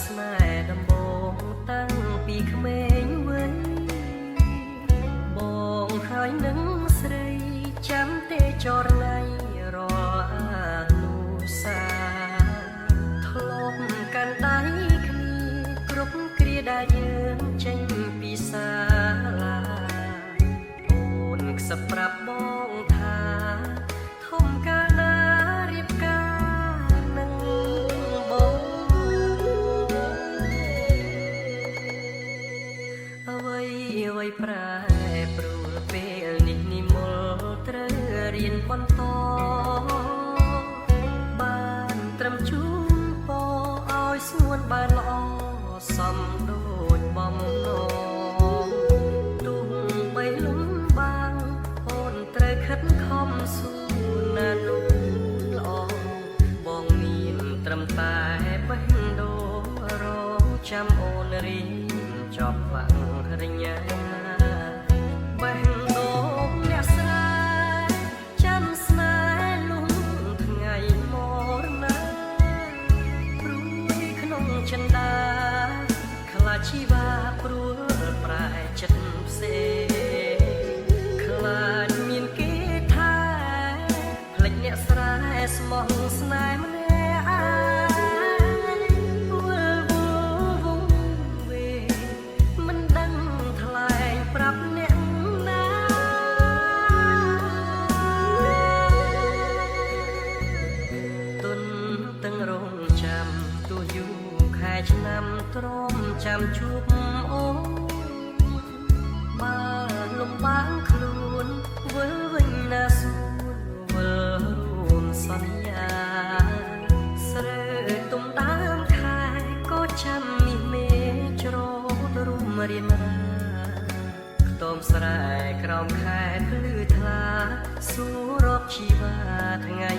ស្នេហ៍ដំបងតាំងពីក្មេងវ័យបងហើយនឹងស្រីចាំទេចរណៃរអនុសាធ្លាប់កាន់ដៃគ្នាគ្រប់គ្រាដែលយើងចេញពីសាលាអូនខ្សឹបប្រាប់បងថាធំកាលណារៀបការនឹងបងអ្វីប្រែប្រួលពេលនេះនិមលត្រូវរៀនបន្តបានត្រឹមជូនពរឲ្យស្ងួនបានល្អសំដូចបំណងទុំបីលំបាំងអូនត្រូវខិតខំស៊ូណានោះល្អបងមានត្រឹមតែបេះដូងរងចាំអូនរៀនចប់បាក់រញ្ញាបេះដូងអ្នកស្រីចាំស្នេហ៍លុំថ្ងៃមរណាព្រួយក្នុងចិន្តាខ្លាចជីវ៉ាព្រួលប្រែចិត្តផ្សេងខ្លាចមានគេថាភ្លេចអ្នកស្រែស្មោះស្នេហ៍ម្នាក់វល់វងវេមិនដឹងថ្លែងប្រាប់អ្នកណាទុនទាំងរងចាំទោះយូរខែឆ្នាំទ្រាំចាំជួបអូនបើលំបាកខ្លួនវិលវិញណាសួនវិលរួមសន្យាស្រើទុំដើមខែក៏ចាំមីមេច្រត់រួមរៀនរាខ្ទមស្រែក្រោមខែភ្លឺថ្លាសួររកជីវ៉ាថ្ងៃ